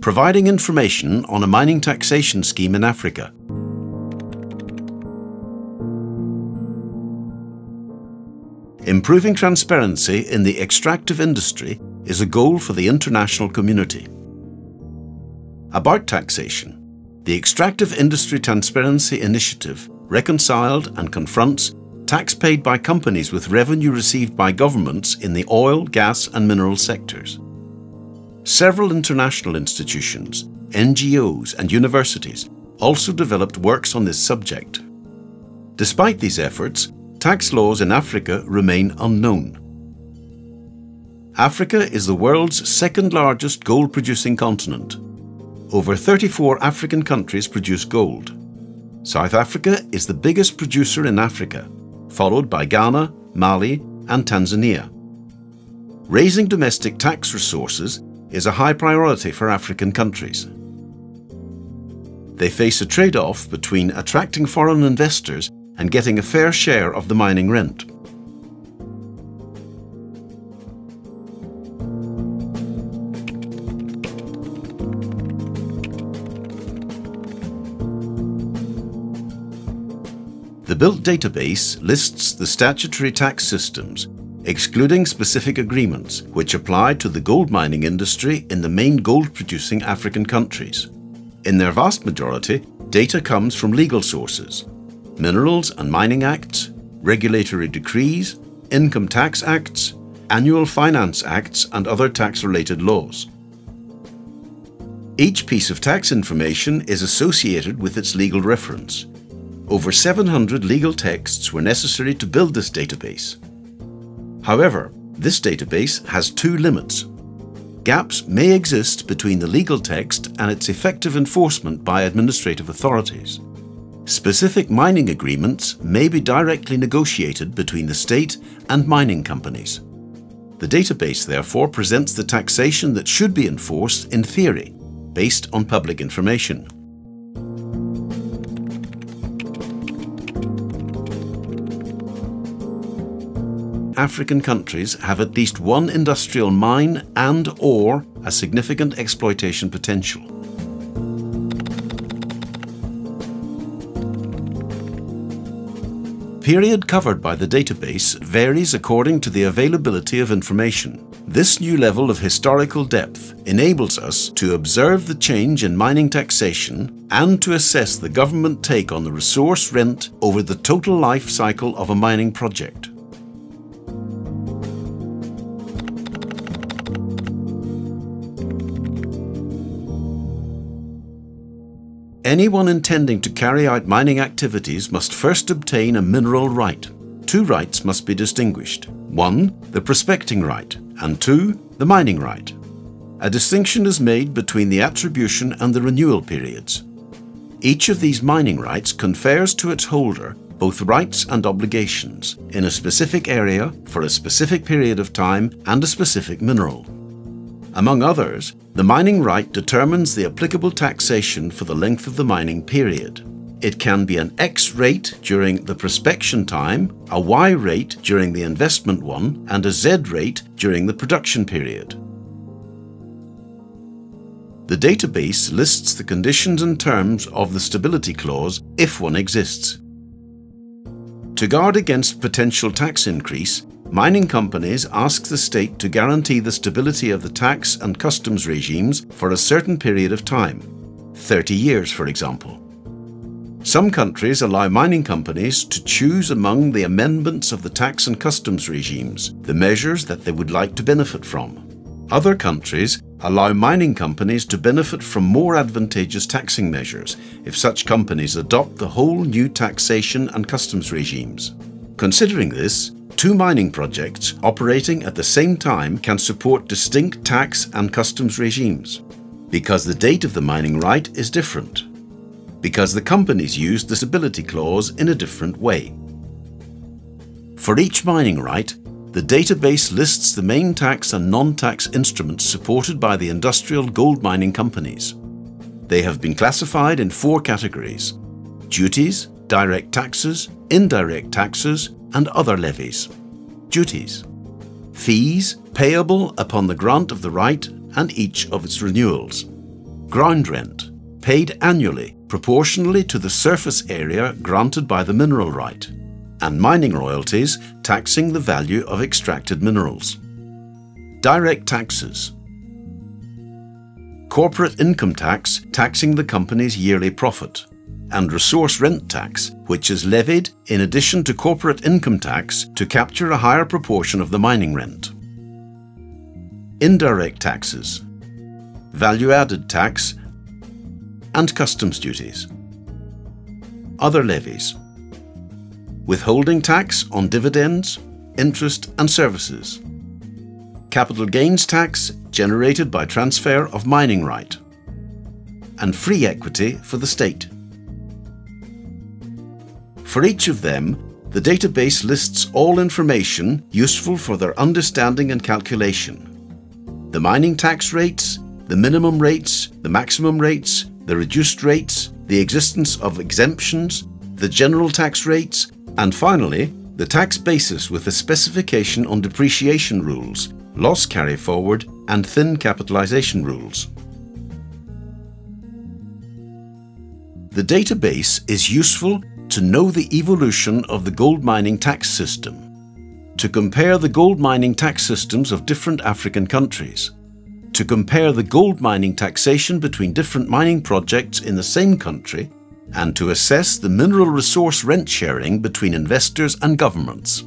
providing information on a mining taxation scheme in Africa. Improving transparency in the extractive industry is a goal for the international community. About taxation, the Extractive Industry Transparency Initiative reconciled and confronts tax paid by companies with revenue received by governments in the oil, gas and mineral sectors. Several international institutions, NGOs and universities also developed works on this subject. Despite these efforts, tax laws in Africa remain unknown. Africa is the world's second largest gold-producing continent. Over 34 African countries produce gold. South Africa is the biggest producer in Africa, followed by Ghana, Mali, and Tanzania. Raising domestic tax resources is a high priority for African countries. They face a trade-off between attracting foreign investors and getting a fair share of the mining rent. The built database lists the statutory tax systems, excluding specific agreements which apply to the gold mining industry in the main gold-producing African countries. In their vast majority, data comes from legal sources: Minerals and Mining Acts, regulatory decrees, income tax acts, annual finance acts and other tax-related laws. Each piece of tax information is associated with its legal reference. Over 700 legal texts were necessary to build this database. However, this database has two limits. Gaps may exist between the legal text and its effective enforcement by administrative authorities. Specific mining agreements may be directly negotiated between the state and mining companies. The database therefore presents the taxation that should be enforced in theory, based on public information. African countries have at least one industrial mine and/or a significant exploitation potential. Period covered by the database varies according to the availability of information. This new level of historical depth enables us to observe the change in mining taxation and to assess the government take on the resource rent over the total life cycle of a mining project. Anyone intending to carry out mining activities must first obtain a mineral right. Two rights must be distinguished. One, the prospecting right, and two, the mining right. A distinction is made between the attribution and the renewal periods. Each of these mining rights confers to its holder both rights and obligations in a specific area for a specific period of time and a specific mineral. Among others, the mining right determines the applicable taxation for the length of the mining period. It can be an X rate during the prospection time, a Y rate during the investment one, and a Z rate during the production period. The database lists the conditions and terms of the stability clause if one exists. To guard against potential tax increase, mining companies ask the state to guarantee the stability of the tax and customs regimes for a certain period of time, 30 years for example. Some countries allow mining companies to choose among the amendments of the tax and customs regimes, the measures that they would like to benefit from. Other countries allow mining companies to benefit from more advantageous taxing measures if such companies adopt the whole new taxation and customs regimes. Considering this, two mining projects operating at the same time can support distinct tax and customs regimes, because the date of the mining right is different, because the companies use the stability clause in a different way. For each mining right, the database lists the main tax and non-tax instruments supported by the industrial gold mining companies. They have been classified in 4 categories: duties, direct taxes, indirect taxes, and other levies. Duties: fees payable upon the grant of the right and each of its renewals. ground rent, paid annually proportionally to the surface area granted by the mineral right, and mining royalties taxing the value of extracted minerals. Direct taxes. Corporate income tax taxing the company's yearly profit, and resource rent tax, which is levied in addition to corporate income tax to capture a higher proportion of the mining rent. Indirect taxes, value-added tax, and customs duties. Other levies. Withholding tax on dividends, interest and services. Capital gains tax generated by transfer of mining right. And free equity for the state. For each of them, the database lists all information useful for their understanding and calculation. The mining tax rates, the minimum rates, the maximum rates, the reduced rates, the existence of exemptions, the general tax rates, and finally, the tax basis with a specification on depreciation rules, loss carry forward, and thin capitalization rules. The database is useful to know the evolution of the gold mining tax system, to compare the gold mining tax systems of different African countries, to compare the gold mining taxation between different mining projects in the same country, and to assess the mineral resource rent sharing between investors and governments.